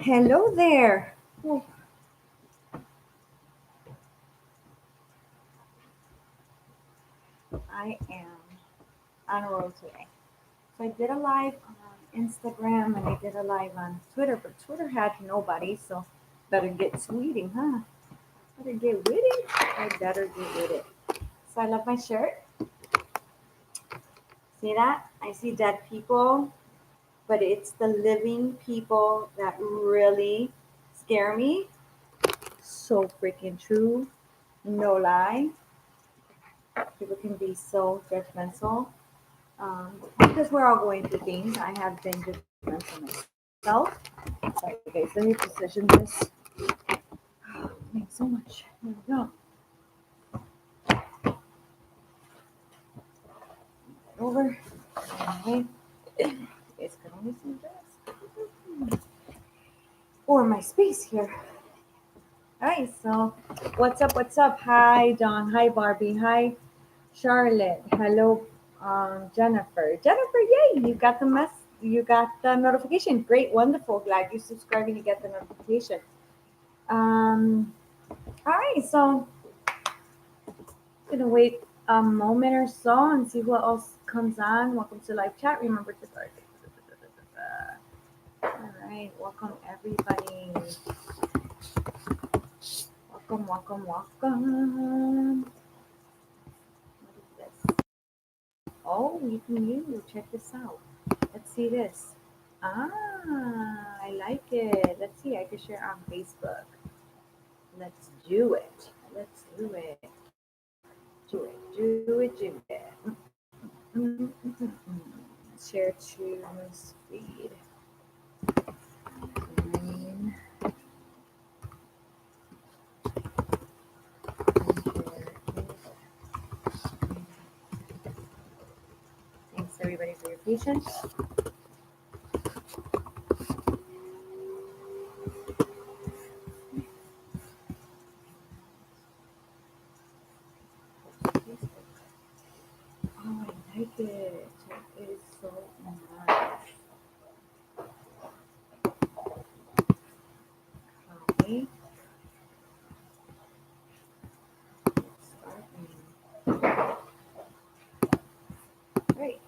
Hello there. Oh, I am on a roll today. So I did a live on Instagram and I did a live on Twitter, but Twitter had nobody, so better get tweeting, huh? Better get with it. I better get with it. So I love my shirt. See that? I see dead people, but it's the living people that really scare me. So freaking true. No lie. People can be so judgmental. Because we're all going through things. I have been judgmental myself. Sorry, guys, let me position this. Thanks so much. There we go. Over. Okay. It's gonna only see this. Or my space here. All right. So, what's up? What's up? Hi, Don. Hi, Barbie. Hi, Charlotte. Hello, Jennifer. Jennifer, yay! You got the mess. You got the notification. Great, wonderful. Glad you subscribed and you get the notification. Um, all right, so gonna wait a moment or so and see what else comes on. Welcome to live chat. Remember to start. All right, welcome everybody. Welcome, welcome, welcome. What is this? Oh, you can use. Check this out. Let's see this. I like it. Let's see. I can share on Facebook. Let's do it. Let's do it. Do it. Do it. Do it. Share to feed. Green. Thanks everybody for your patience. Oh, I like it. It is so nice. Okay. Great.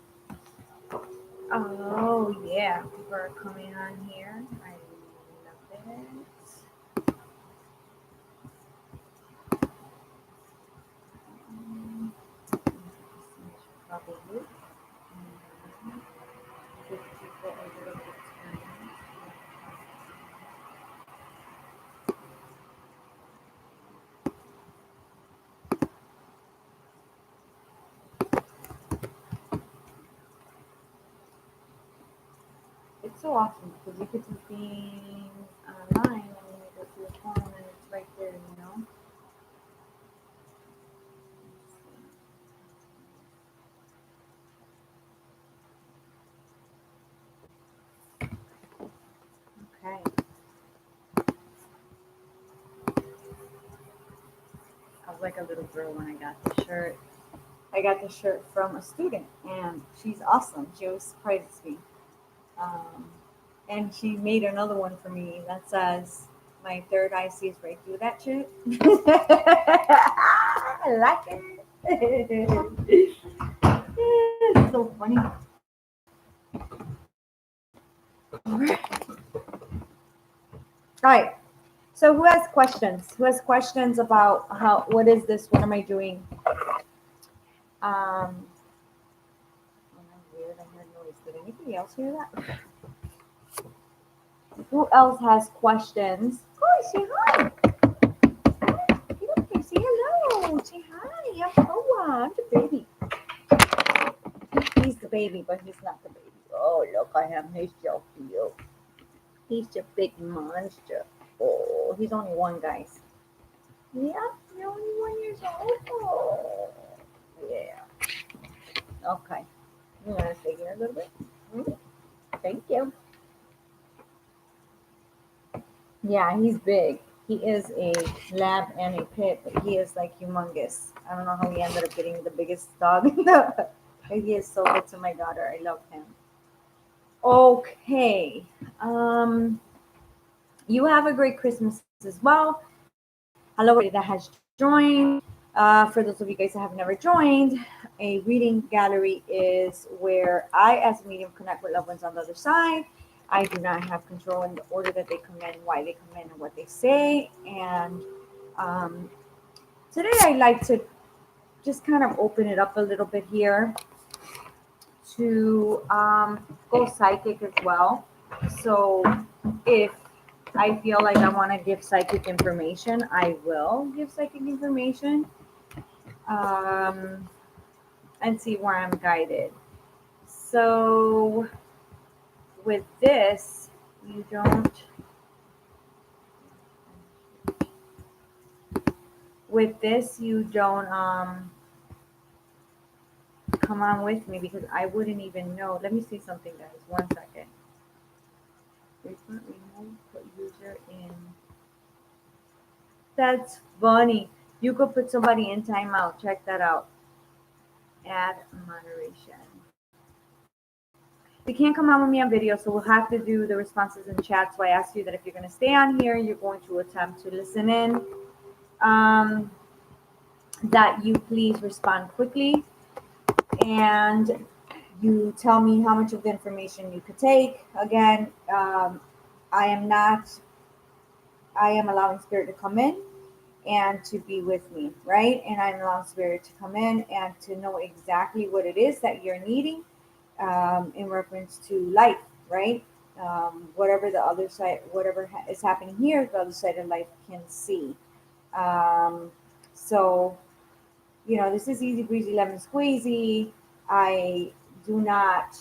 Oh yeah, people are coming on here. I love it. Um, Probably. Give people a little bit of time. It's so awesome because you could do things online and then you go to your phone and it's right there, you know? Okay. I was like a little girl when I got the shirt. I got the shirt from a student and she's awesome. She always surprises me. Um, and she made another one for me that says, "My third eye sees right through that shit." I like it. It's so funny. All right. So who has questions? Who has questions about how? What is this? What am I doing? Oh, that's weird. I heard noise. Did anybody else hear that? Who else has questions? Oh, say hi. Get up there. Say hello. Say hi. I'm Noah. I'm the baby. He's the baby, but he's not the baby. Oh, look at him. He's so cute. He's a big monster. Oh, he's only one, guys. Yeah, you're only 1 years old. Oh, yeah. Okay. You want to stay here a little bit? Mm, thank you. Yeah, he's big. He is a lab and a pit, but he is like humongous. I don't know how he ended up getting the biggest dog. But he is so good to my daughter. I love him. Okay. Um, You have a great Christmas as well. Hello, everybody that has joined. For those of you guys that have never joined, a reading gallery is where I, as a medium, connect with loved ones on the other side. I do not have control in the order that they come in, why they come in, and what they say. And um, today I'd like to just kind of open it up a little bit here to go psychic as well. So if I feel like I want to give psychic information, I will give psychic information, um, and see where I'm guided. So with this, you don't. With this, you don't come on with me because I wouldn't even know. Let me see something, guys. 1 second. Frequent remove, put user in. That's funny. You could put somebody in timeout. Check that out. Add moderation. You can't come on with me on video, so we'll have to do the responses in chat. So I ask you that if you're going to stay on here, you're going to attempt to listen in. Um, that you please respond quickly, and you tell me how much of the information you could take. Again, I am not. I am allowing spirit to come in and to be with me, right? And I'm allowing spirit to come in and to know exactly what it is that you're needing in reference to life, right? Whatever the other side, whatever is happening here, the other side of life can see. Um, so, this is easy breezy lemon squeezy. I do not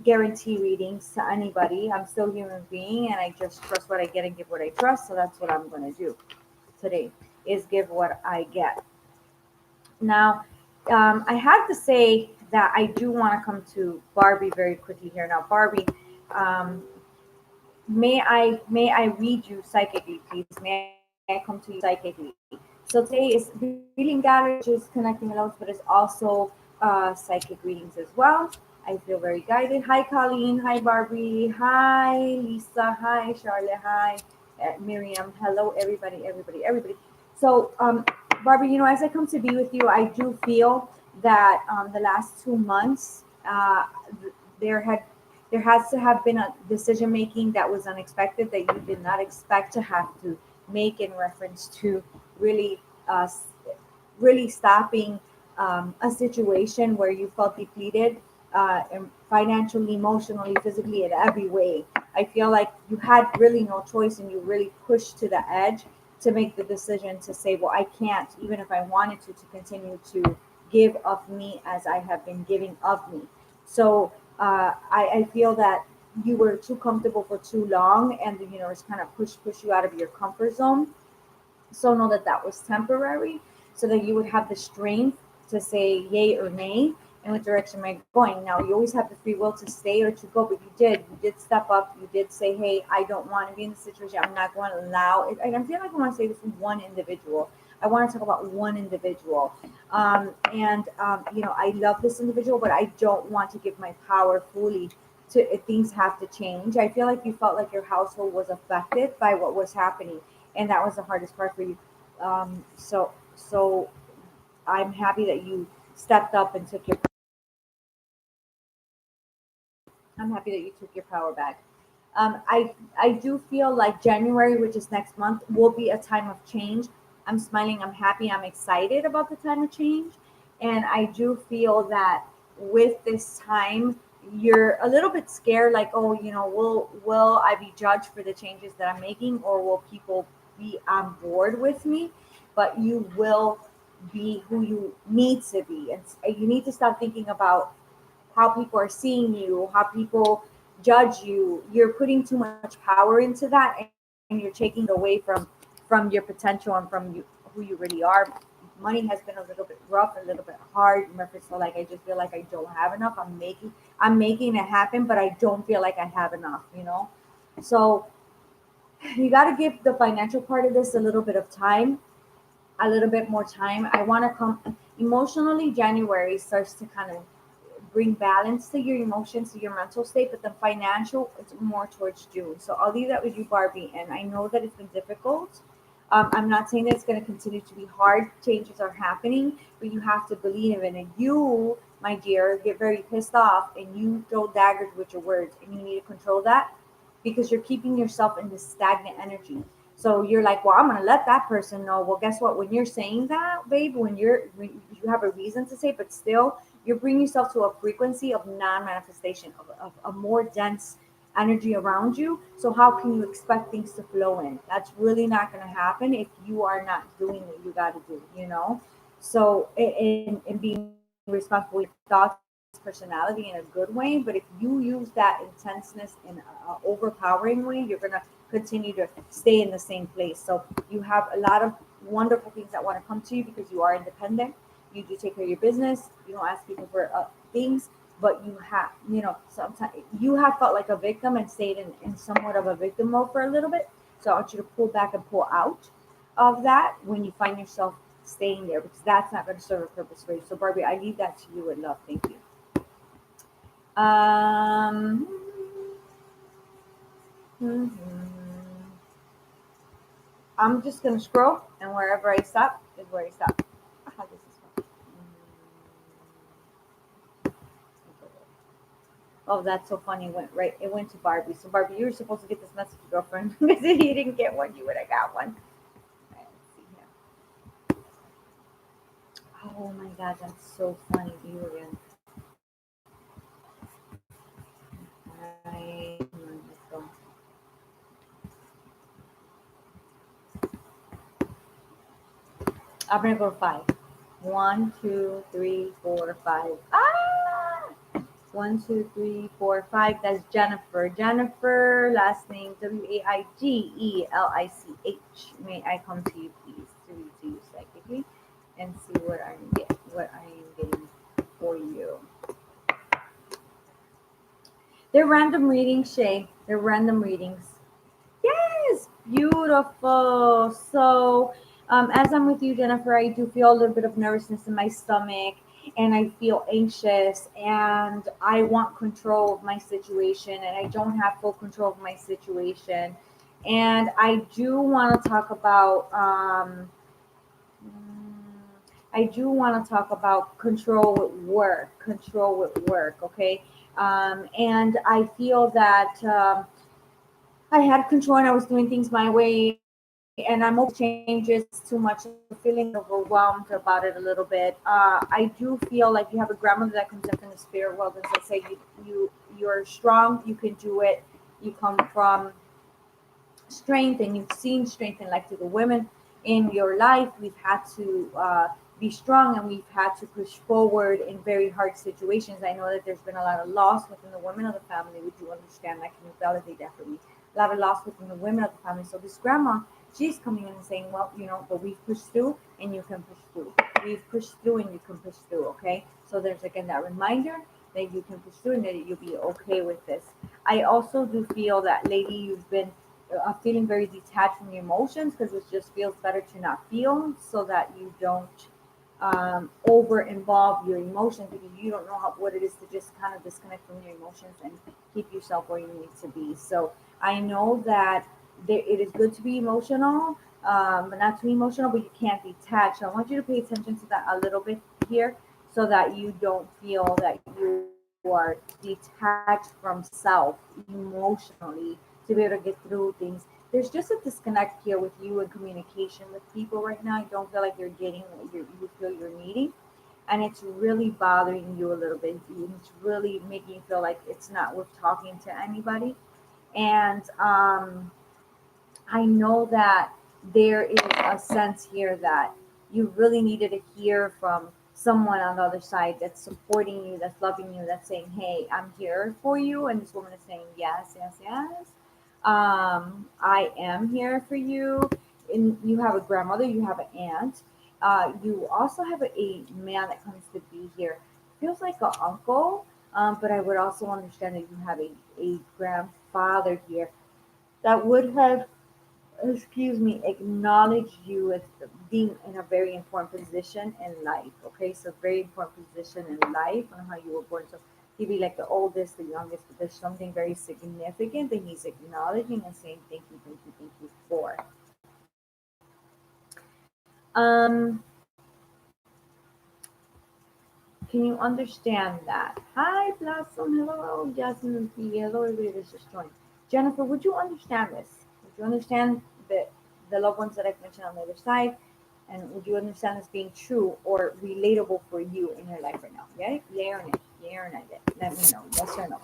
guarantee readings to anybody. I'm still a human being, and I just trust what I get and give what I trust. So that's what I'm going to do today, is give what I get. Now, I have to say that I do want to come to Barbie very quickly here. Now, Barbie, um, may I read you psychically, please? May I come to you psychically? So today is reading gallery, which is connecting with but it's also psychic readings as well. I feel very guided. Hi, Colleen. Hi, Barbie. Hi, Lisa. Hi, Charlotte. Hi, Miriam. Hello, everybody, everybody, everybody. So, Barbie, as I come to be with you, I do feel that the last 2 months, there had there has to have been a decision making that was unexpected, that you did not expect to have to make in reference to really uh, really stopping a situation where you felt depleted, and financially, emotionally, physically, in every way. I feel like you had really no choice, and you really pushed to the edge to make the decision to say, well, I can't, even if I wanted to continue to give of me as I have been giving of me. So I feel that you were too comfortable for too long, and the universe kind of push you out of your comfort zone. So know that that was temporary, so that you would have the strength to say yay or nay in what direction am I going. Now you always have the free will to stay or to go, but you did step up. You did say, hey, I don't want to be in this situation. I'm not going to allow it. And I feel like I want to say this from one individual. I want to talk about one individual. I love this individual, but I don't want to give my power fully to, if things have to change. I feel like you felt like your household was affected by what was happening, and that was the hardest part for you. So I'm happy that you stepped up and took your. I'm happy that you took your power back. I do feel like January, which is next month, will be a time of change. I'm smiling. I'm happy. I'm excited about the time of change, and I do feel that with this time, you're a little bit scared. Like, oh, will I be judged for the changes that I'm making, or will people be on board with me? But you will be who you need to be, and you need to stop thinking about how people are seeing you, how people judge you. You're putting too much power into that, and you're taking away from your potential and from who you really are. Money has been a little bit rough, a little bit hard. So like I just feel like I don't have enough. I'm making it happen, but I don't feel like I have enough. So you got to give the financial part of this a little bit of time, a little bit more time. I want to come emotionally. January starts to kind of bring balance to your emotions, to your mental state, but the financial it's more towards June. So I'll leave that with you, Barbie. And I know that it's been difficult. I'm not saying that it's going to continue to be hard. Changes are happening, but you have to believe in it. You, my dear, get very pissed off and you throw daggers with your words, and you need to control that because you're keeping yourself in this stagnant energy. So you're like, well, I'm gonna let that person know. Well, guess what? When you're saying that, babe, when you have a reason to say, but still, you're bringing yourself to a frequency of non-manifestation, of a more dense energy around you. So how can you expect things to flow in? That's really not gonna happen if you are not doing what you got to do. So in being responsible with your thoughts, personality in a good way. But if you use that intenseness in an overpowering way, you're gonna continue to stay in the same place. So you have a lot of wonderful things that want to come to you because you are independent. You do take care of your business. You don't ask people for things, but you have, sometimes you have felt like a victim and stayed in somewhat of a victim mode for a little bit. So I want you to pull back and pull out of that when you find yourself staying there because that's not going to serve a purpose for you. So Barbie, I leave that to you with love. Thank you. Um, mhm. I'm just gonna scroll, and wherever I stop is where I stop. Ah, this is fun. Oh, that's so funny. It went right. It went to Barbie. So Barbie, you were supposed to get this message, girlfriend, because if you didn't get one, you would have got one. All right, let's see here. Oh my God, that's so funny. You again. Right. Let's go. I'm gonna go to five. One, two, three, four, five. Ah! One, two, three, four, five. That's Jennifer. Jennifer, last name Waigelic. May I come to you, please, to read to you psychically and see what I am getting for you. They're random readings, Shay. They're random readings. Yes, beautiful. So, as I'm with you, Jennifer, I do feel a little bit of nervousness in my stomach, and I feel anxious, and I want control of my situation, and I don't have full control of my situation. And I do want to talk about, I do want to talk about control with work, okay? And I feel that. I had control and I was doing things my way, and I'm open to changes too much, feeling overwhelmed about it a little bit. I do feel like you have a grandmother that comes in from the spirit world and says, "Say you're strong, you can do it. You come from strength, and you've seen strength in like to the women in your life. We've had to be strong, and we've had to push forward in very hard situations. I know that there's been a lot of loss within the women of the family. Would you understand? I can validate that for me. A lot of loss within the women of the family. So this grandma, she's coming in and saying, well, but we've pushed through, and you can push through. We've pushed through, and you can push through. Okay. So there's again that reminder that you can push through and that you'll be okay with this. I also do feel that, lady, you've been feeling very detached from your emotions because it just feels better to not feel so that you don't over involve your emotions because you don't know what it is to just kind of disconnect from your emotions and keep yourself where you need to be. So I know that it is good to be emotional, but not too emotional, but you can't detach. So I want you to pay attention to that a little bit here so that you don't feel that you are detached from self emotionally to be able to get through things. There's just a disconnect here with you and communication with people right now. I don't feel like you're getting what you feel you're needing. And it's really bothering you a little bit. It's really making you feel like it's not worth talking to anybody. And I know that there is a sense here that you really needed to hear from someone on the other side that's supporting you, that's loving you, that's saying, "Hey, I'm here for you." And this woman is saying, "Yes, yes, yes. I am here for you." And you have a grandmother, you have an aunt, you also have a man that comes to be here. Feels like an uncle, but I would also understand that you have a grandfather here that would have excuse me, acknowledge you as being in a very important position in life. Okay, so very important position in life and how you were born. So he'd be like the oldest, the youngest, but there's something very significant that he's acknowledging and saying thank you for. Um, can you understand that? Hi, Blossom. Hello, Jasmine and P. Hello, everybody that's just joined. Jennifer, would you understand this? Would you understand the loved ones that I've mentioned on the other side? And would you understand this being true or relatable for you in your life right now? Yeah, yeah or nay? Yeah or nay? Let me know. Yes or no?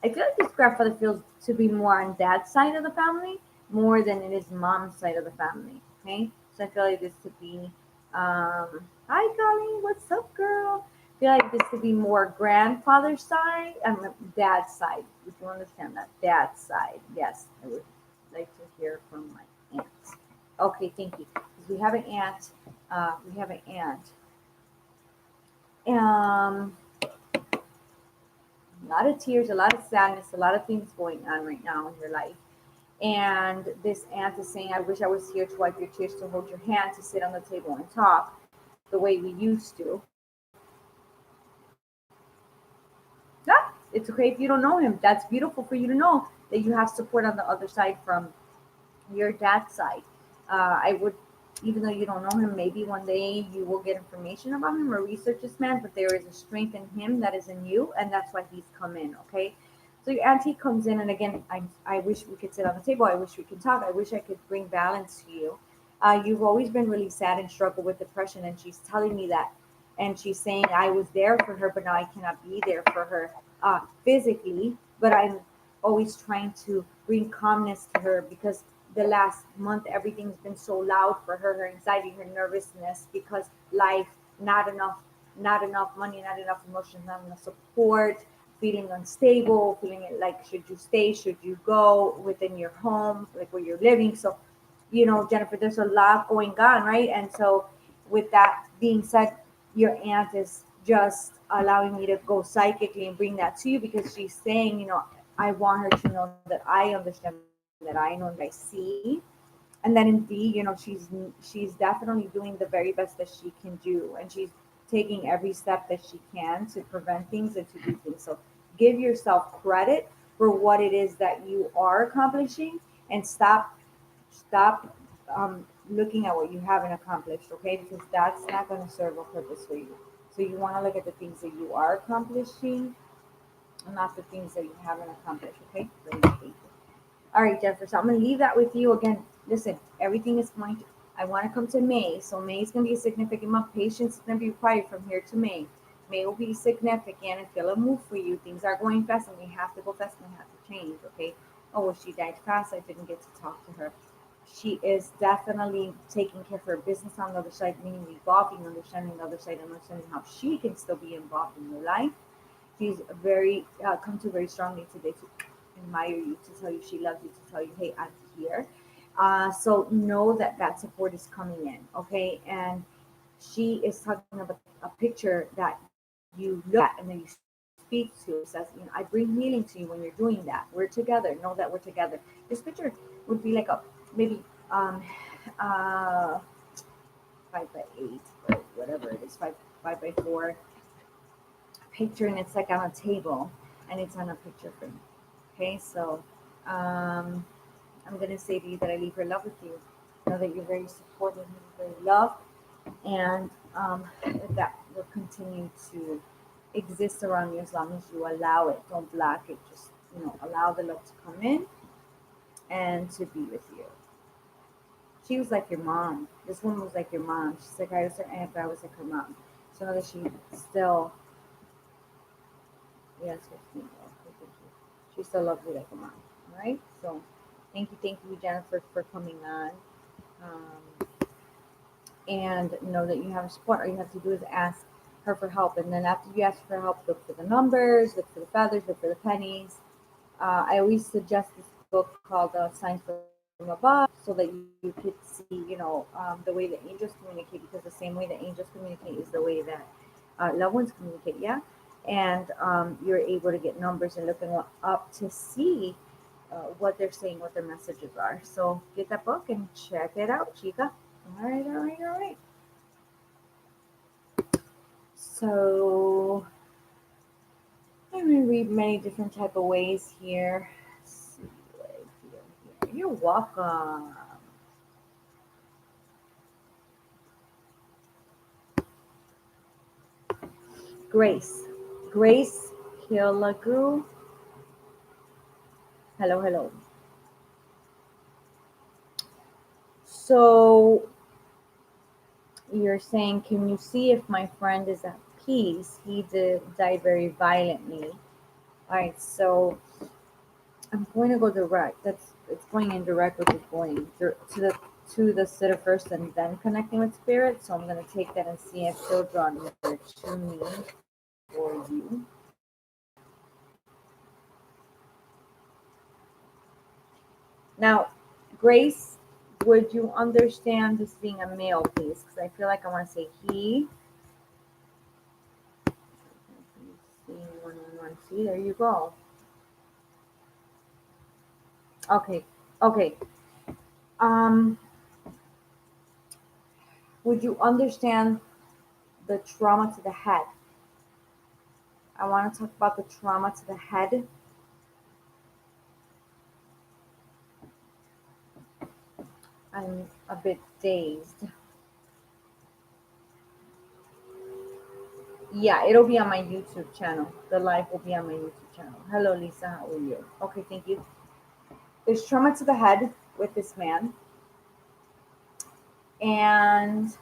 I feel like this grandfather feels to be more on dad's side of the family more than it is mom's side of the family. Okay, so I feel like this to be, hi Colleen, what's up, girl? I feel like this could be more grandfather's side and dad's side. Would you understand that? Dad's side. Yes, I would like to hear from my aunt. Okay, thank you. 'Cause we have an aunt. We have an aunt. Um, a lot of tears, a lot of sadness, a lot of things going on right now in your life. And this aunt is saying, I wish I was here to wipe your tears, to hold your hand, to sit on the table and talk the way we used to. Yeah, it's okay if you don't know him. That's beautiful for you to know that you have support on the other side from your dad's side. I would, even though you don't know him, maybe one day you will get information about him or research this man, but there is a strength in him that is in you, and that's why he's come in, okay? So your auntie comes in, and again, I wish we could sit on the table. I wish we could talk. I wish I could bring balance to you. You've always been really sad and struggle with depression, and she's telling me that. And she's saying, I was there for her, but now I cannot be there for her physically, but I'm always trying to bring calmness to her because the last month everything's been so loud for her, her anxiety, her nervousness, because life, not enough, not enough money, not enough emotions, not enough support, feeling unstable, feeling like should you stay, should you go within your home, like where you're living. So Jennifer, there's a lot going on, right? And so with that being said, your aunt is just allowing me to go psychically and bring that to you because she's saying, I want her to know that I understand, that I know, that I see, and then in B, she's definitely doing the very best that she can do, and she's taking every step that she can to prevent things and to do things. So give yourself credit for what it is that you are accomplishing, and stop looking at what you haven't accomplished, okay? Because that's not going to serve a purpose for you. So you want to look at the things that you are accomplishing and not the things that you haven't accomplished, okay? Very good. All right, Jennifer. So I'm gonna leave that with you again. Listen, everything is going to. I want to come to May, so May is gonna be a significant month. Patience is gonna be required from here to May. May will be significant and feel a move for you. Things are going fast, and we have to go fast, and we have to change. Okay. Oh, well, she died fast. I didn't get to talk to her. She is definitely taking care of her business on the other side, meaning evolving, understanding the other side, and understanding how she can still be involved in your life. She's very come to very strongly today to admire you, to tell you she loves you, to tell you, hey, I'm here. So know that that support is coming in, okay? And she is talking about a picture that you look at and then you speak to. It says, I bring healing to you when you're doing that. We're together. Know that we're together. This picture would be like a maybe uh 5 by 8 or whatever it is, five by four picture, and it's like on a table and it's on a picture frame. Okay, so I'm gonna say to you that I leave her love with you. Know that you're very supportive and very loved, and that will continue to exist around you as long as you allow it. Don't block it. Just allow the love to come in and to be with you. She was like your mom. This woman was like your mom. She's like I was her aunt, but I was like her mom. So know that she still, yes, she still loves you like a mom. All right. So thank you, Jennifer, for coming on. Um, and know that you have support. All you have to do is ask her for help, and then after you ask for help, look for the numbers, look for the feathers, look for the pennies. I always suggest this book called Signs from Above, so that you could see, the way the angels communicate, because the same way the angels communicate is the way that loved ones communicate. Yeah. and you're able to get numbers and looking up to see what they're saying, what their messages are. So get that book and check it out, chica. All right, all right, all right. So I'm gonna read many different type of ways here. Let's see, right here. You're welcome. Grace. Grace Hilagu. Hello, hello. So you're saying, can you see if my friend is at peace? He died very violently. All right, so I'm going to go direct. That's it's going in direct with it going to the sitter first and then connecting with spirit. So I'm going to take that and see if she'll draw near to me for you. Now, Grace, would you understand this being a male, please? Because I feel like I want to say he. See, one, one, one. See, there you go. Okay, okay. Um, would you understand the trauma to the head? I want to talk about the trauma to the head. I'm a bit dazed. Yeah, it'll be on my YouTube channel. The live will be on my YouTube channel. Hello, Lisa. How are you? Okay, thank you. There's trauma to the head with this man, and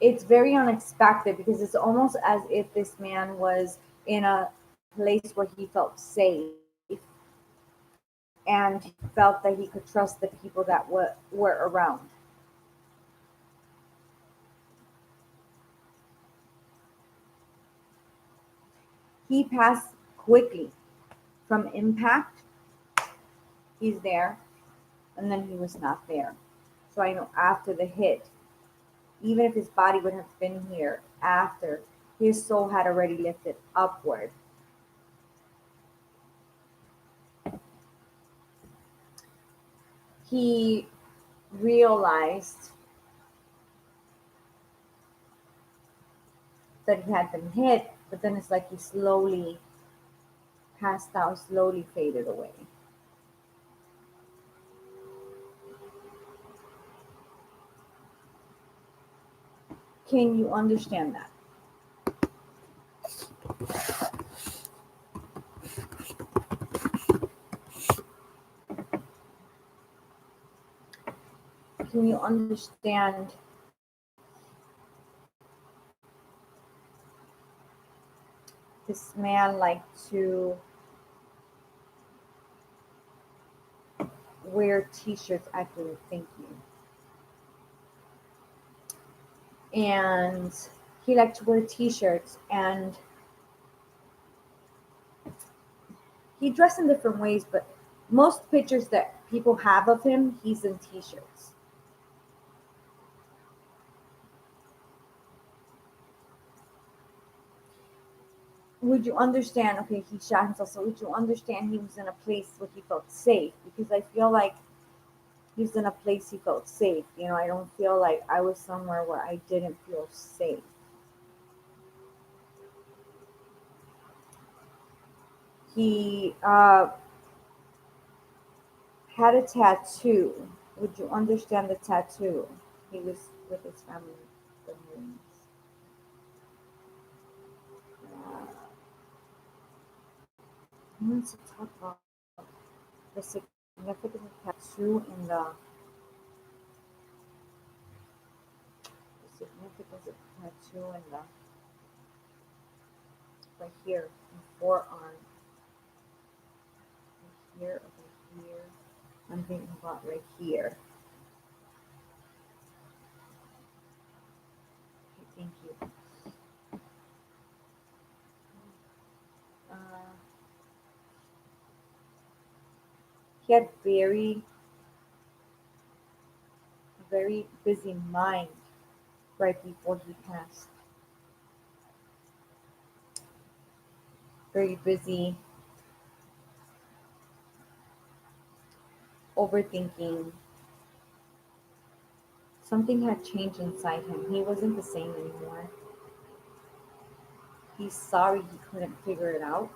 it's very unexpected because it's almost as if this man was in a place where he felt safe and he felt that he could trust the people that were around. He passed quickly from impact. He's there, and then he was not there. So I know after the hit, even if his body would have been here after, his soul had already lifted upward. He realized that he had been hit, but then it's like he slowly passed out, slowly faded away. Can you understand that? Can you understand this man like to wear t-shirts after the thank you? And he liked to wear t-shirts and he dressed in different ways, but most pictures that people have of him, he's in t-shirts. Would you understand? Okay, he shot himself. So would you understand he was in a place where he felt safe? Because I feel like he was in a place he felt safe. You know, I don't feel like I was somewhere where I didn't feel safe. He had a tattoo. Would you understand the tattoo? He was with his family, the Marines. Uh, I want to talk about the significance of tattoo in the significance of tattoo in the right here in forearm, right here, over here. I'm thinking about right here. Okay, thank you. Uh, he had very busy mind. right before he passed. Very busy, overthinking. Something had changed inside him. He wasn't the same anymore. He's sorry he couldn't figure it out.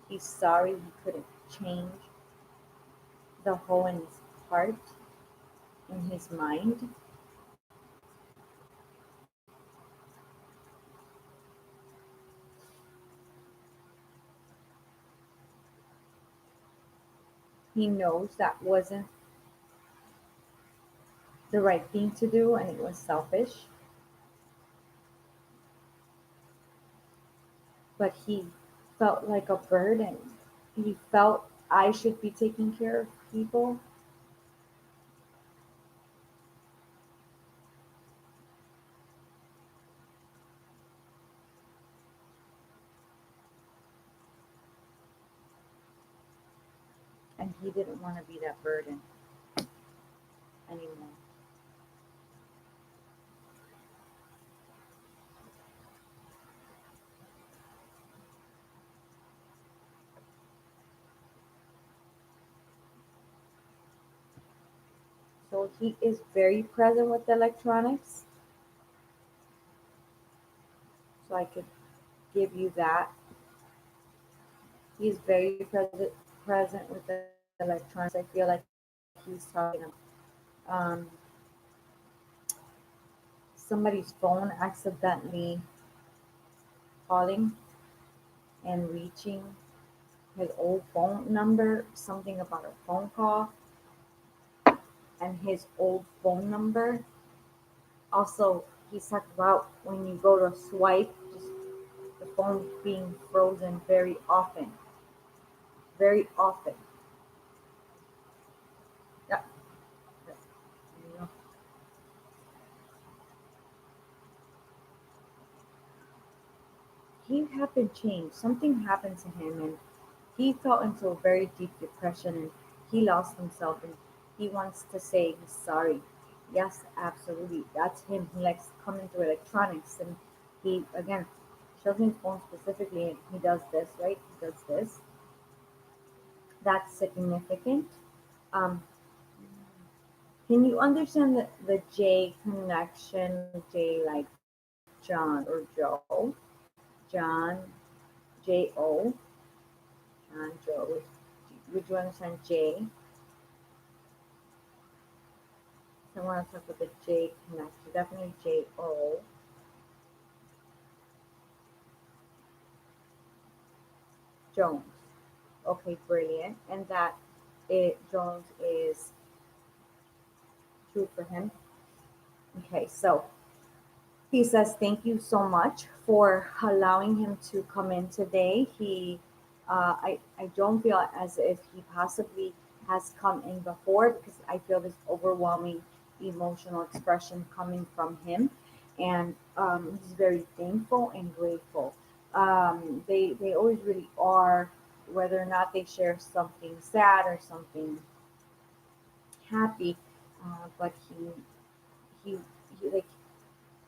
He's sorry he couldn't change the hole in his heart, in his mind. He knows that wasn't the right thing to do and it was selfish, but he felt like a burden. He felt I should be taking care of people, and he didn't want to be that burden anymore. So he is very present with the electronics. So I could give you that. He's very present with the electronics. I feel like he's talking about somebody's phone accidentally calling and reaching his old phone number, something about a phone call and his old phone number. Also, he's talked about when you go to swipe, just the phone being frozen very often. Very often. Yeah. You know, he had been changed. Something happened to him and he fell into a very deep depression and he lost himself and he wants to say he's sorry. Yes, absolutely. That's him. He likes coming to electronics and he again shows his phone specifically and he does this, right? He does this. That's significant. Um, can you understand the J connection? J like John or Joe? John, J O, John Joe. Would you understand J? So I want to talk with the J connection. Definitely J O Jones. Okay, brilliant. And that it Jones is true for him. Okay, so he says thank you so much for allowing him to come in today. I don't feel as if he possibly has come in before because I feel this overwhelming emotional expression coming from him, and he's very thankful and grateful. They always really are, whether or not they share something sad or something happy, but he he like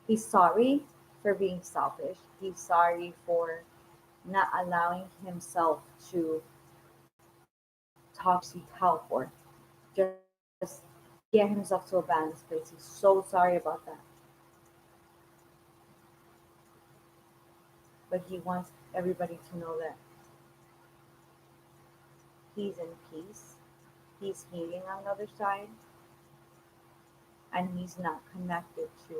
he's sorry for being selfish. He's sorry for not allowing himself to talk, seek help, or just get himself to a balanced place. He's so sorry about that. But he wants everybody to know that he's in peace, he's healing on the other side, and he's not connected to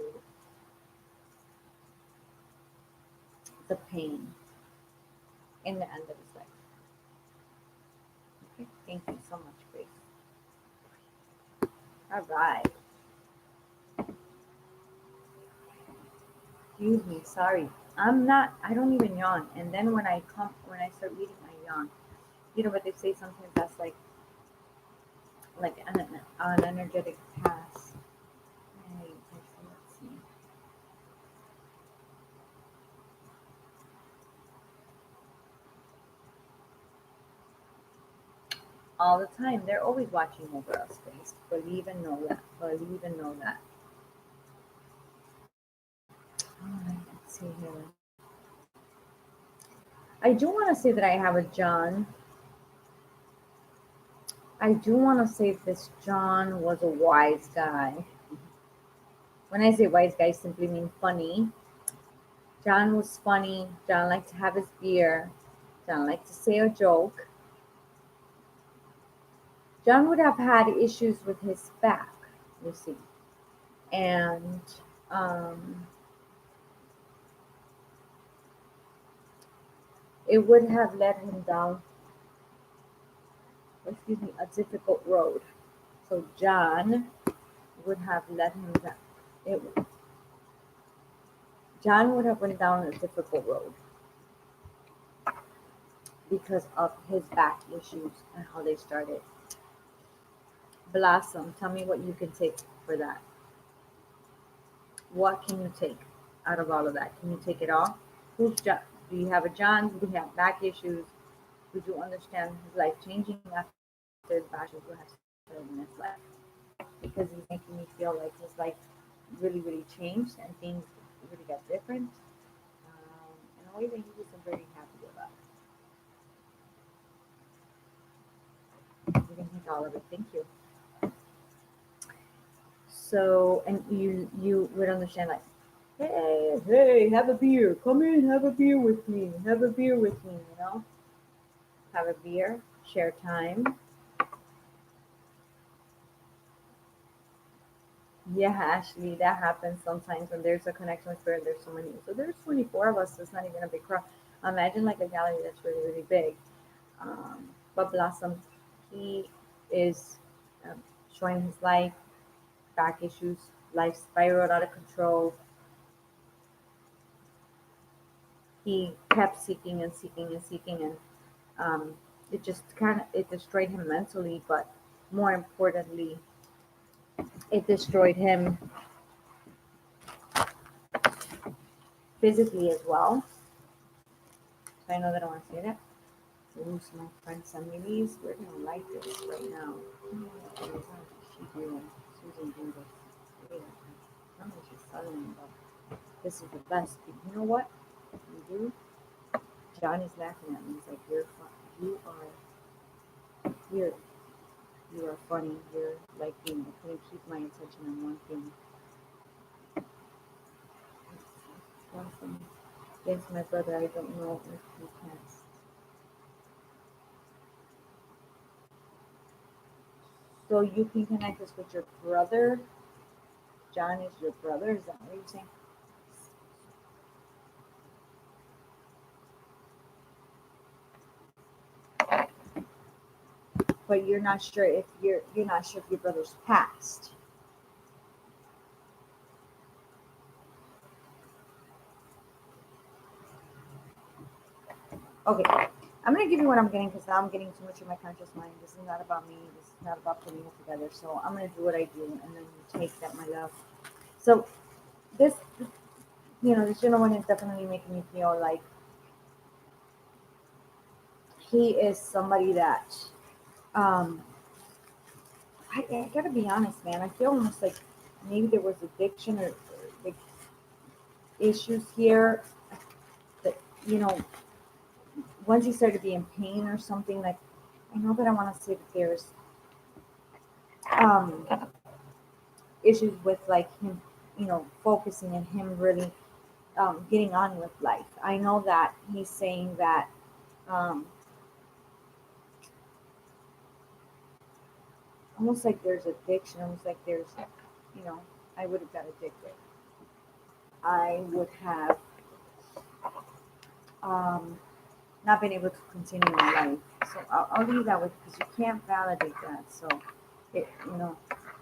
the pain in the end of his life. Okay, thank you so much, Grace. All right. Excuse me, sorry. I don't even yawn. And then when I start reading, I yawn. You know, but they say sometimes that's like an energetic pass. Right, let's see. All the time. They're always watching over us, Grace. Believe and know that. Believe and know that. Alright, let's see here. I do want to say that I have a John. I do want to say this John was a wise guy. When I say wise guy, I simply mean funny. John was funny. John liked to have his beer. John liked to say a joke. John would have had issues with his back, you see, and um, it would have led him down, excuse me, a difficult road. So John would have led him down. It, John would have went down a difficult road because of his back issues and how they started. Blossom, tell me what you can take for that. What can you take out of all of that? Can you take it all? Who's John? Do you have a John? Do you have back issues? Would you understand his life changing after the back issues have started in his life? Because he's making me feel like his life really, really changed and things really got different in a way that he wasn't very happy about. You can take all of it. Thank you. So, and you would understand like, hey, have a beer. Come in, have a beer with me. Have a beer with me. Have a beer, share time. Yeah, Ashley, that happens sometimes when there's a connection with spirit. There's so many. So there's 24 of us. So it's not even a big crowd. Imagine like a gallery that's really, really big. But Blossom, he is um, showing his life, back issues, life spiraled out of control. He kept seeking and seeking and seeking, and it just kind of it destroyed him mentally, but more importantly, it destroyed him physically as well. So I know that I want to say that. Ooh, so my friend sent me these. We're gonna like this right now. How is she doing? Susan doing this. Wait, I don't know if she's selling them, but this is the best. You know what? You do. Johnny's laughing at me. He's like, "You're fun. You're you are funny. You're like me. I couldn't keep my attention on one thing." Awesome. Yes, my brother. I don't know if you can. So you can connect us with your brother. John is your brother. Is that what you're saying? But you're not sure if your brother's passed. Okay, I'm gonna give you what I'm getting because now I'm getting too much in my conscious mind. This is not about me. This is not about putting it together. So I'm gonna do what I do, and then you take that, my love. So this, this gentleman is definitely making me feel like he is somebody that, um, I gotta be honest, man. I feel almost like maybe there was addiction or like issues here that once he started being pain or something like I know that I want to say that there's um issues with like him focusing and him really getting on with life. I know that he's saying that um almost like there's addiction, almost like there's you know I would have got addicted. I would have um not been able to continue my life. So I'll leave that with because you can't validate that. So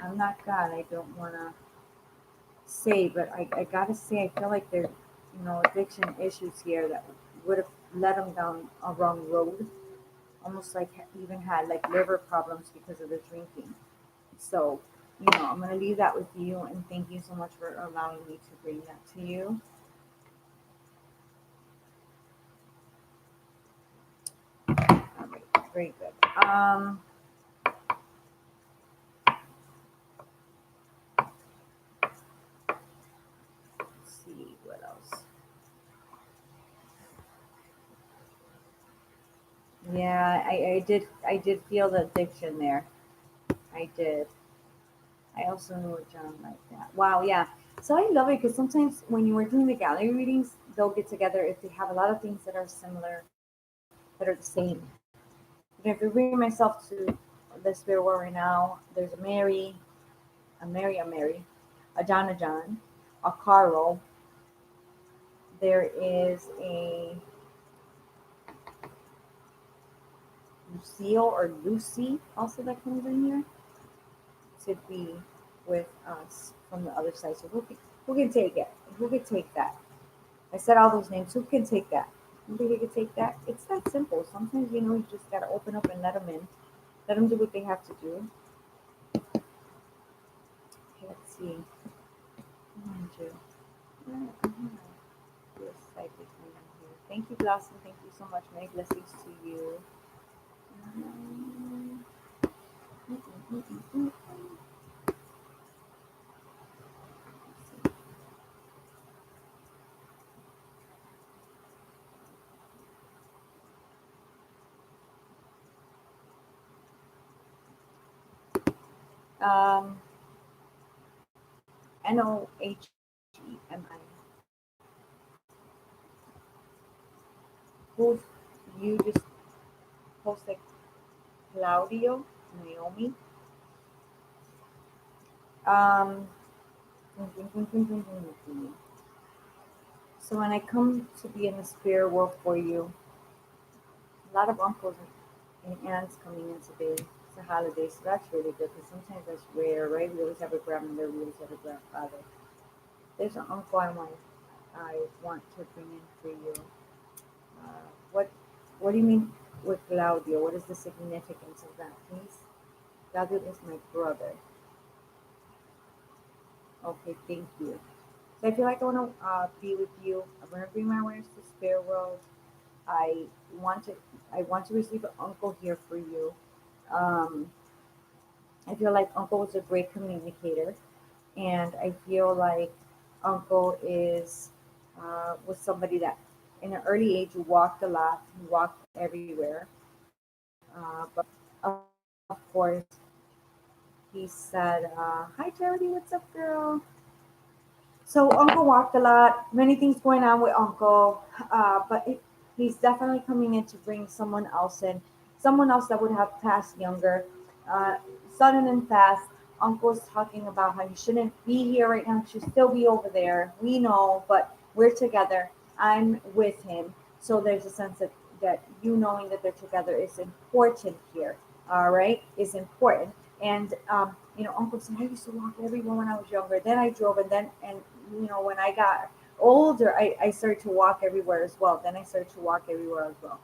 I'm not God. I don't want to say, but I gotta say, I feel like there's, addiction issues here that would have led him down a wrong road. Almost like even had like liver problems because of the drinking. So, I'm gonna leave that with you, and thank you so much for allowing me to bring that to you. All right, very good. Let's see what else? Yeah, I did feel the addiction there. I did. I also knew a John like that. Wow, yeah. So I love it because sometimes when you are doing the gallery readings, they'll get together if they have a lot of things that are similar, that are the same. You know, if you bring myself to the spirit world right now, there's a Mary, a John, a Carl. There is a Lucille or Lucy also that comes in here to be with us from the other side. So who can take it? Who can take that? I said all those names. Who can take that? Anybody can take that? It's that simple. Sometimes you just gotta open up and let them in. Let them do what they have to do. Okay, let's see. Mind you. Yes, I did find them here. Thank you, Blossom. Thank you so much. Many blessings to you. Um, mm, mm, mm, mm, Um, Nohemi. Who you just posted Claudio, Naomi. Um, so when I come to be in the spirit world for you, a lot of uncles and aunts coming in today. It's a holiday, so that's really good because sometimes that's rare, right? We always have a grandmother, we always have a grandfather. There's an uncle I want to bring in for you. What do you mean with Claudio? What is the significance of that, please? Claudio is my brother. Okay, thank you. So I feel like I want to be with you. I want to bring my awareness to spirit world. I want to I want to receive an uncle here for you. Um, I feel like uncle was a great communicator, and I feel like uncle is was somebody that in an early age walked a lot. He walked everywhere, but of course he said, "Hi Charity, what's up, girl?" So Uncle walked a lot. Many things going on with Uncle, he's definitely coming in to bring someone else in, someone else that would have passed younger, uh, sudden and fast. Uncle's talking about how you shouldn't be here right now. You should still be over there. We know, but we're together. I'm with him. So there's a sense that you knowing that they're together is important here. All right, is important. And Uncle said I used to walk everywhere when I was younger. Then I drove, and when I got older, I started to walk everywhere as well. Then I started to walk everywhere as well.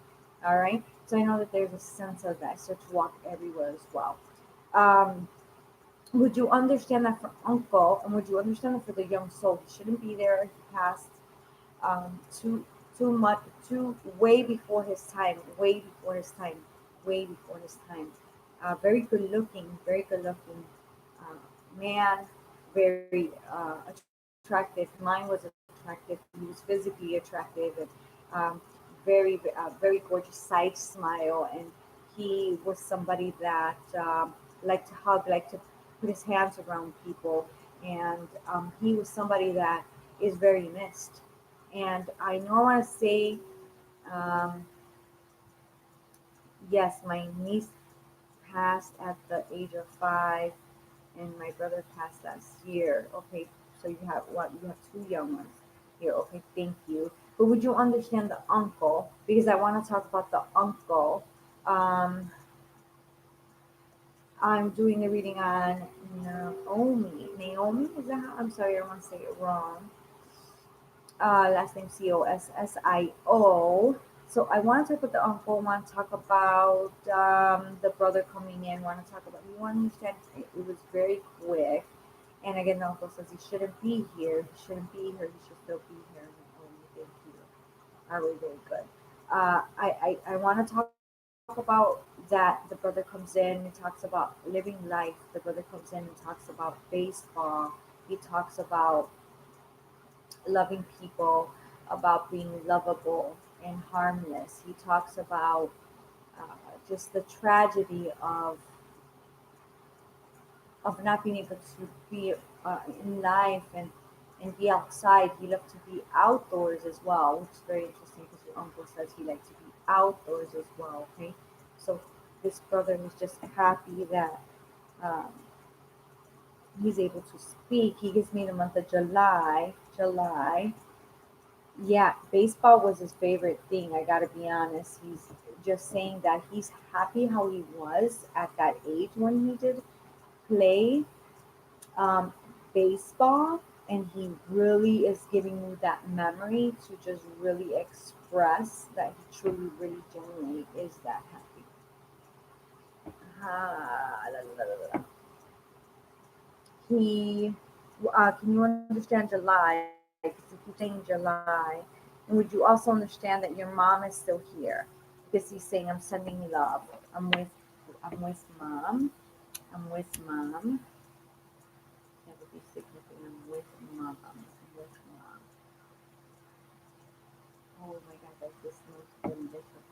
All right. So I know that there's a sense of that. I start to walk everywhere as well. Um, would you understand that for Uncle, and would you understand that for the young soul? He shouldn't be there. He passed too much, too way before his time, way before his time, way before his time. Very good looking uh, man, very attractive. Mine was attractive. He was physically attractive and very gorgeous side smile. And he was somebody that liked to hug, liked to put his hands around people. And he was somebody that is very missed. And I know I want to say, um, yes, my niece passed at the age of 5, and my brother passed last year. Okay, so you have what? You have two young ones here. Okay, thank you. But would you understand the uncle? Because I want to talk about the uncle. Um, I'm doing the reading on Naomi. Naomi, is that how? I'm sorry, I don't want to say it wrong. Last name Cossio. So I want to talk about the uncle. Want to talk about the brother coming in. Want to talk about. You want to understand? It was very quick. And again, the uncle says he shouldn't be here. He shouldn't be here. He should still be here. Naomi, thank you. Very very good. I want to talk about that. The brother comes in and talks about living life. The brother comes in and talks about baseball. He talks about loving people, about being lovable and harmless. He talks about uh, just the tragedy of not being able to be in life and be outside. He loved to be outdoors as well, which is very interesting because your uncle says he liked to be outdoors as well. Okay, so this brother was just happy that um, he's able to speak. He gives me the month of July. July. Yeah, baseball was his favorite thing. I gotta be honest. He's just saying that he's happy how he was at that age when he did play um, baseball, and he really is giving you that memory to just really express that he truly, really, genuinely is that happy. La, la, la, la. He, can you understand July? Because if you're saying July, and would you also understand that your mom is still here? Because he's saying, "I'm sending you love. I'm with, I'm with mom. I'm with mom. That would be significant. I'm with mom. I'm with mom." Oh my God, that this smells delicious.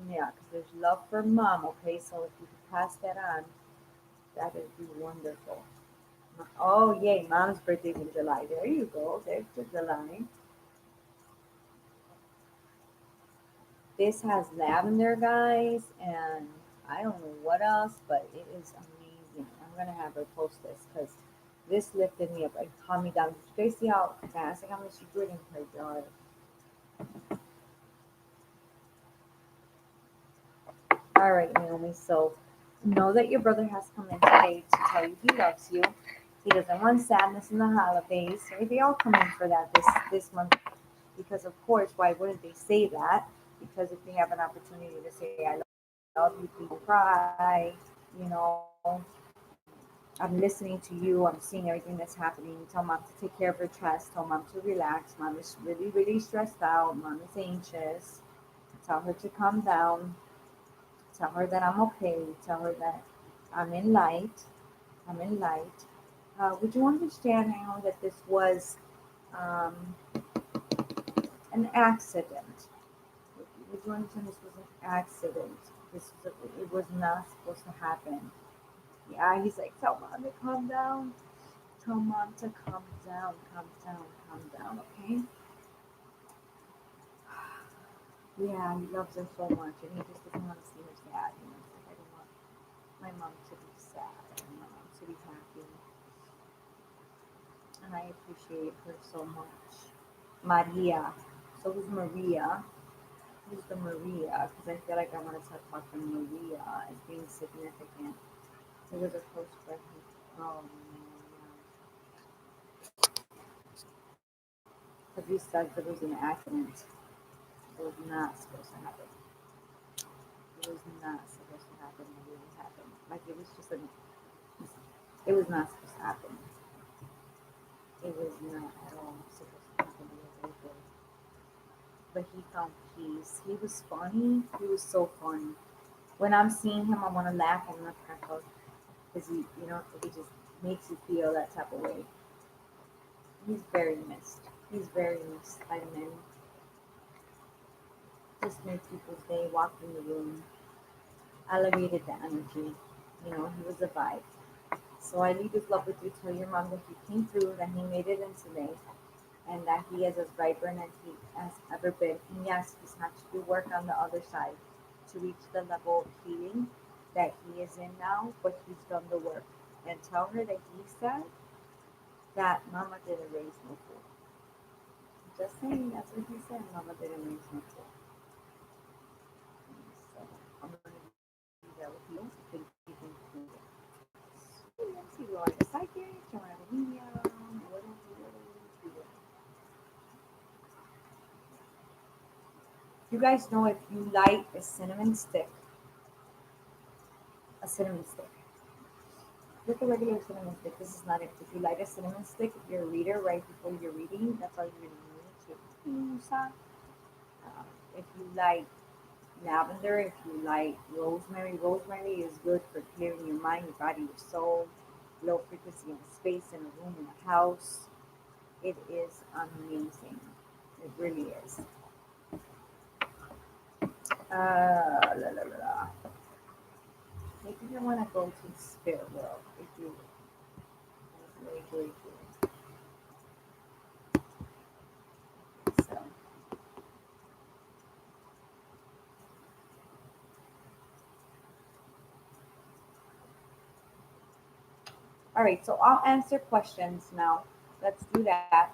Yeah, because there's love for mom. Okay, so if you could pass that on, that would be wonderful. Oh yay, mom's birthday's in July. There you go. There's the July. This has lavender, guys, and I don't know what else, but it is amazing. I'm gonna have her post this because this lifted me up and calmed me down. Did you guys see how fast I got my secret in her jar? All right, Naomi. So know that your brother has come in today to tell you he loves you. He doesn't want sadness in the holidays. So they all come in for that this month because, of course, why wouldn't they say that? Because if they have an opportunity to say I love you, people cry. You know, I'm listening to you. I'm seeing everything that's happening. Tell mom to take care of her chest. Tell mom to relax. Mom is really, really stressed out. Mom is anxious. Tell her to calm down. Tell her that I'm okay. Tell her that I'm in light. I'm in light. Would you understand now that this was um, an accident? Would you understand this was an accident? It was not supposed to happen. Yeah, he's like, tell mom to calm down. Tell mom to calm down, calm down, okay? Yeah, he loves her so much, and he just doesn't want to see her sad. You know, it's like I don't want my mom to be sad. I want my mom to be happy, and I appreciate her so much. Maria. So who's Maria? Who's the Maria? Because I feel like I want to talk about the Maria as being significant. It was a close friend. Oh man, because you said it was an accident. It was not supposed to happen. It was not supposed to happen. It really happened. Like it was just a. It was not supposed to happen. It was not at all supposed to happen. It was okay. But he found peace. He was funny. He was so funny. When I'm seeing him, I want to laugh. I want to crack up because he just makes you feel that type of way. He's very missed. He's very missed by men. Just made people's day. Walked in the room, elevated the energy. He was a vibe. So I leave this love with you. Tell your mom that he came through, that he made it in today, and that he is as vibrant as he has ever been. And yes, he's had to do work on the other side to reach the level of healing that he is in now, but he's done the work. And tell her that he said that Mama didn't raise no fool. Just saying, that's what he said. Mama didn't raise no fool. So I'm gonna be there with you. Thank you, thank you, thank you. Let's see, we're on the psychic, we're on the medium. What is it? You guys know if you light a cinnamon stick, with a regular cinnamon stick, this is not it. If you light a cinnamon stick, your reader right before you're reading, that's all you're gonna need to use. If you light lavender, if you light rosemary is good for clearing your mind, your body, your soul, low frequency in space, in a room, in a house. It is amazing. It really is. La, la, la, la. Maybe I want to go to the spirit world. If you really, really, really. So, all right. So I'll answer questions now. Let's do that.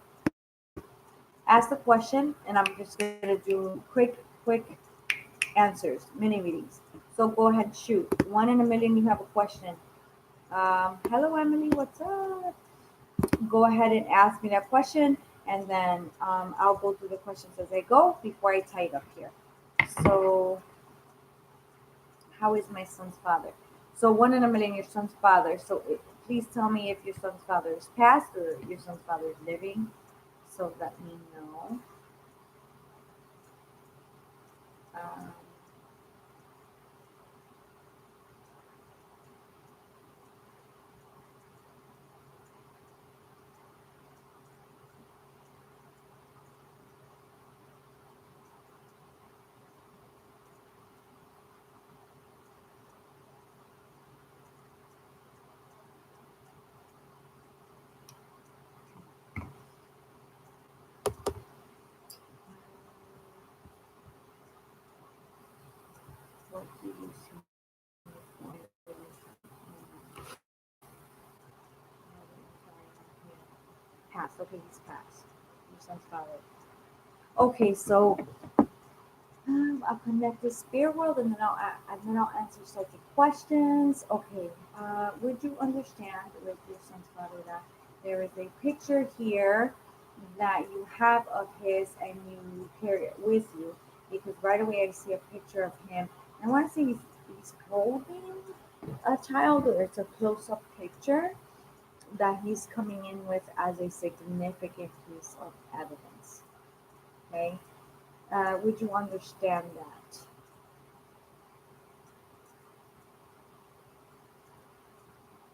Ask the question, and I'm just gonna do quick answers, mini readings. So go ahead, shoot. One in a million. You have a question. Hello, Emily. What's up? Go ahead and ask me that question, and then I'll go through the questions as I go before I tie it up here. So, how is my son's father? So, one in a million, your son's father. So, please tell me if your son's father is passed or your son's father is living. So, let me know. Um, what do you see? Passed. Okay, he's passed. Your son's father. Okay, so I'll connect the spirit world, and then I'll answer psychic questions. Okay. Would you understand with your son's father that there is a picture here that you have of his, and you carry it with you? Because right away I see a picture of him. I want to say he's holding a child, or it's a close-up picture that he's coming in with as a significant piece of evidence. Okay. Would you understand that?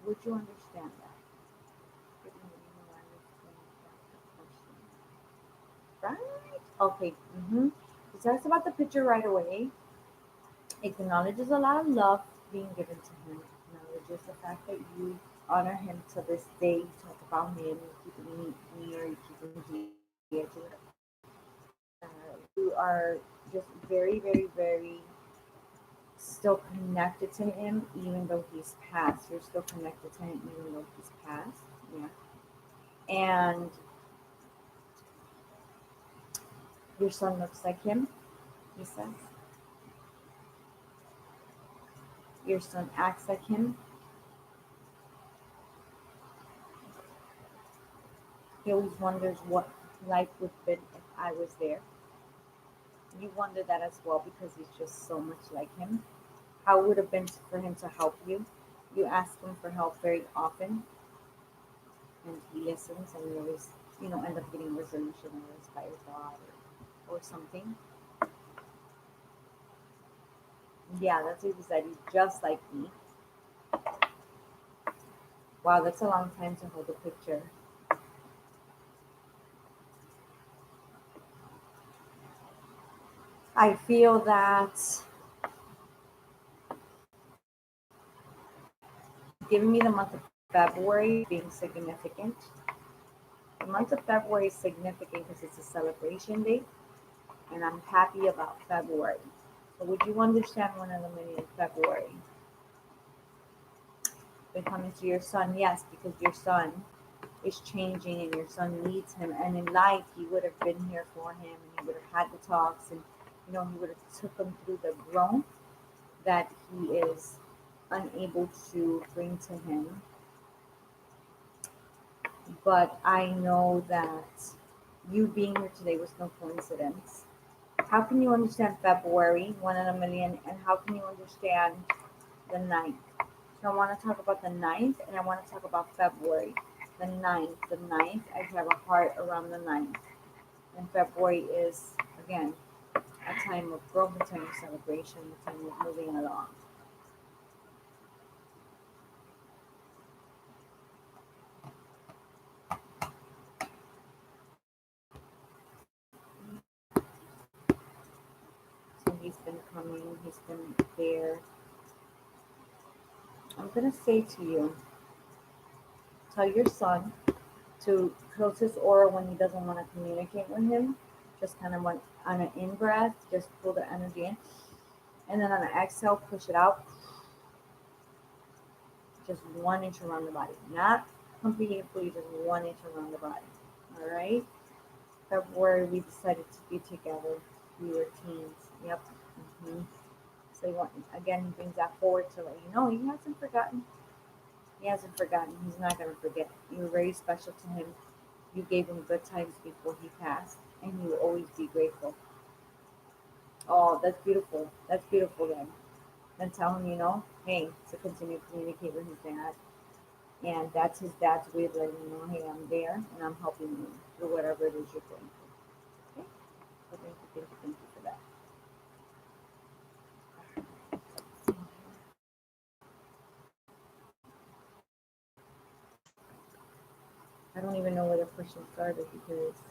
Would you understand that? Give me a reason why you're that question. Right? Okay. He talks about the picture right away. Acknowledges a lot of love being given to him. Acknowledges the fact that you honor him to this day. You talk about him. You keep him near. You keep him dear. You are just very, very, very still connected to him, even though he's passed. You're still connected to him, even though he's passed. Yeah. And your son looks like him, he says. Your son acts like him. He always wonders what life would have been if I was there. You wonder that as well because he's just so much like him. How it would have been for him to help you. You ask him for help very often, and he listens, and you always, end up getting resolution, or it's by God, or something. Yeah, that's what he said. He's just like me. Wow, that's a long time to hold a picture. I feel that giving me the month of February being significant. The month of February is significant because it's a celebration date, and I'm happy about February. So, would you understand one of them in February? Been coming to your son, yes, because your son is changing and your son needs him. And in life, he would have been here for him, and he would have had the talks, and he would have took him through the growth that he is unable to bring to him. But I know that you being here today was no coincidence. How can you understand February, one in a million, and how can you understand the ninth? So I want to talk about the ninth, and I want to talk about February. The ninth, I have a heart around the ninth. And February is, again, a time of growth, a time of celebration, a time of moving along. coming. He's been there. I'm gonna say to you, tell your son to close his aura when he doesn't want to communicate with him. Just kind of want on an in breath, just pull the energy in, and then on an exhale, push it out, just 1 inch around the body, not completely and fully, just 1 inch around the body. All right. February, we decided to be together. We were teens. Yep. hmm So he want, again, he brings that forward to let you know he hasn't forgotten. He hasn't forgotten. He's not gonna forget. You were very special to him. You gave him good times before he passed, and he will always be grateful. Oh, that's beautiful. That's beautiful then. Then tell him, hey, to continue to communicate with his dad. And that's his dad's way of letting you know, hey, I'm there and I'm helping you through whatever it is you're going through. Okay? So thank you for that. I don't even know where the question started because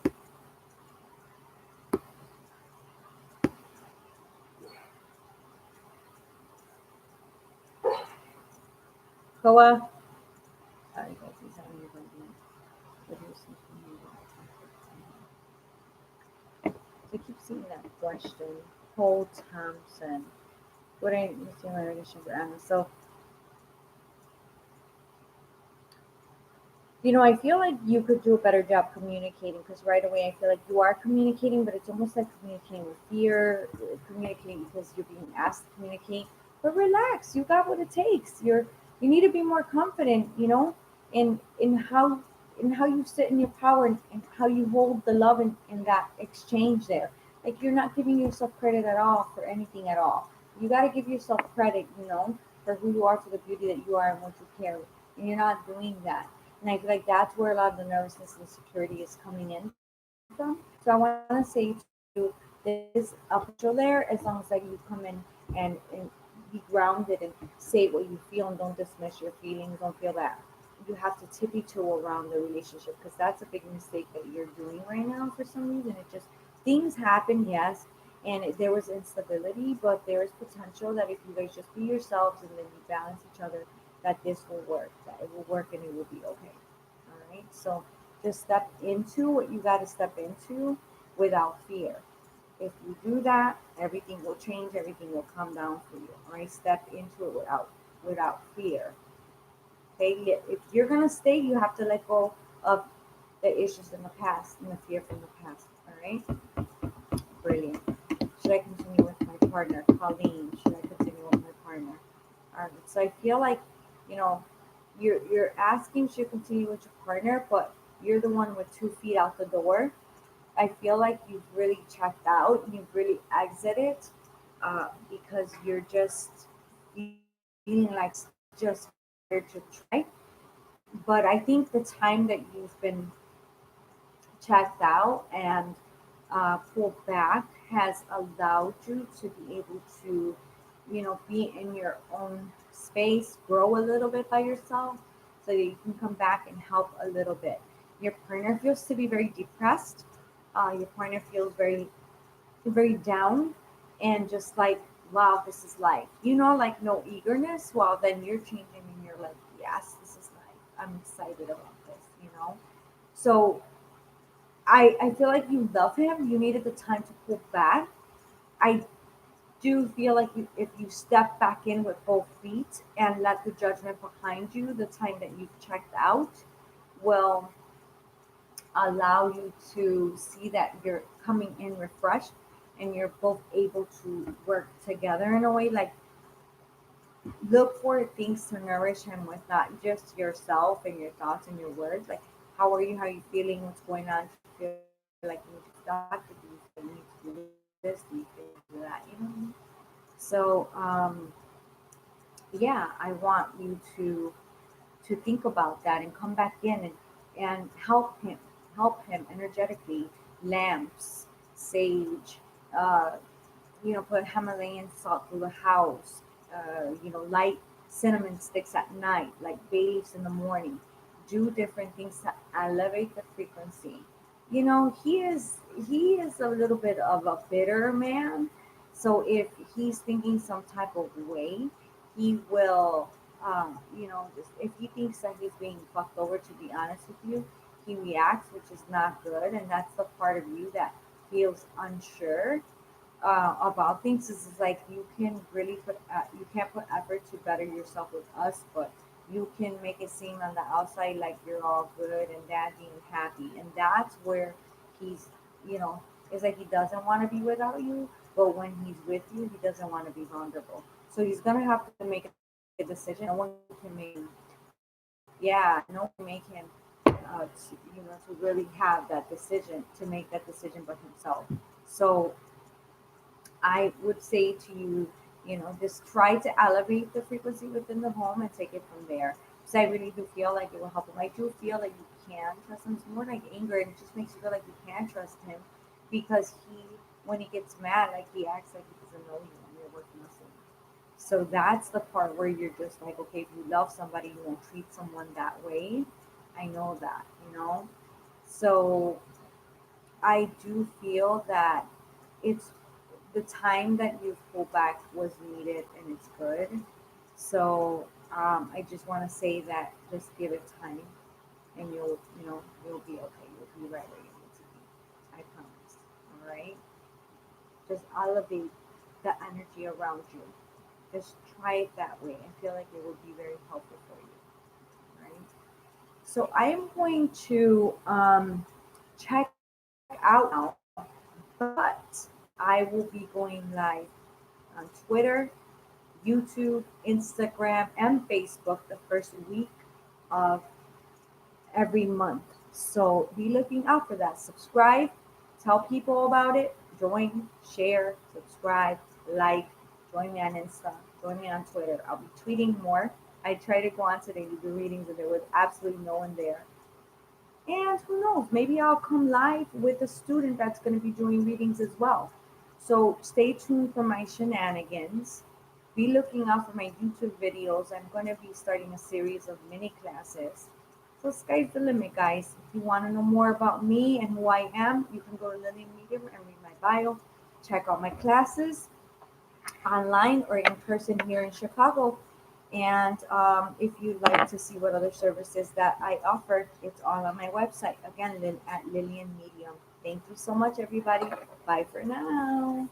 Koa. Sorry guys, he's having a brain. So I keep seeing that question. Cole Thompson. What I see my relationship with Anna. So I feel like you could do a better job communicating because right away I feel like you are communicating, but it's almost like communicating with fear, communicating because you're being asked to communicate. But relax, you got what it takes. You need to be more confident, in how you sit in your power and how you hold the love in that exchange there. Like you're not giving yourself credit at all for anything at all. You got to give yourself credit, for who you are, for the beauty that you are and what you carry. And you're not doing that. And I feel like that's where a lot of the nervousness and insecurity is coming in from. So I want to say to you, there's a potential there as long as like you come in and be grounded and say what you feel and don't dismiss your feelings. Don't feel that you have to tippy toe around the relationship because that's a big mistake that you're doing right now for some reason. It just things happen, yes, and there was instability, but there is potential that if you guys just be yourselves and then you balance each other, that this will work, that it will work and it will be okay. All right. So just step into what you got to step into without fear. If you do that, everything will change, everything will come down for you. All right. Step into it without fear. Okay. If you're gonna stay, you have to let go of the issues in the past and the fear from the past. All right. Brilliant. Should I continue with my partner, Colleen? Should I continue with my partner? All right. So I feel like, you know, you're asking should you continue with your partner, but you're the one with 2 feet out the door. I feel like you've really checked out. You've really exited because you're just feeling like just here to try. But I think the time that you've been checked out and pulled back has allowed you to be able to, be in your own space, grow a little bit by yourself so that you can come back and help a little bit. Your partner feels to be very depressed. Your partner feels very, very down and just like, wow, this is life. Like no eagerness. Well, then you're changing and you're like, yes, this is life. I'm excited about this. So I feel like you love him. You needed the time to pull back. I do feel like if you step back in with both feet and let the judgment behind you, the time that you've checked out will allow you to see that you're coming in refreshed and you're both able to work together in a way like look for things to nourish him with not just yourself and your thoughts and your words like how are you, how are you feeling, what's going on, do you feel like you need to stop, do you feel you need to do this, do you feel you need to do that, you know what I mean? So yeah, I want you to think about that and come back in and help him energetically. Lamps, sage, uh, put Himalayan salt through the house, light cinnamon sticks at night, like bay leaves in the morning. Do different things to elevate the frequency. He is a little bit of a bitter man, So if he's thinking some type of way, he will, if he thinks that he's being fucked over, to be honest with you, he reacts, which is not good. And that's the part of you that feels unsure about things. This is like you can really you can't put effort to better yourself with us, but you can make it seem on the outside like you're all good and dandy and happy, and that's where he's, you know, it's like he doesn't want to be without you, but when he's with you, he doesn't want to be vulnerable. So he's gonna have to make a decision. No one can make him, yeah, no one can make him, to really have that decision, to make that decision but himself. So I would say to you, just try to elevate the frequency within the home and take it from there. Because I really do feel like it will help him. I do feel like you can trust him. It's more like anger, and it just makes you feel like you can trust him because when he gets mad, like he acts like he doesn't know you and you're working the same. So that's the part where you're just like, okay, if you love somebody, you won't treat someone that way. I know that. So I do feel that it's the time that you've pulled back was needed and it's good. So I just want to say that just give it time and you'll be okay. You'll be right where you need to be. I promise. All right. Just elevate the energy around you. Just try it that way. I feel like it will be very helpful for you. Right. So I am going to check out now, but I will be going live on Twitter, YouTube, Instagram, and Facebook the first week of every month. So be looking out for that. Subscribe, tell people about it, join, share, subscribe, like, join me on Insta, join me on Twitter. I'll be tweeting more. I tried to go on today to do readings and there was absolutely no one there. And who knows, maybe I'll come live with a student that's going to be doing readings as well. So stay tuned for my shenanigans. Be looking out for my YouTube videos. I'm going to be starting a series of mini classes. So sky's the limit, guys. If you want to know more about me and who I am, you can go to Lillian Medium and read my bio. Check out my classes online or in person here in Chicago. And if you'd like to see what other services that I offer, it's all on my website. Again, at Lillian Medium. Thank you so much, everybody. Bye for now.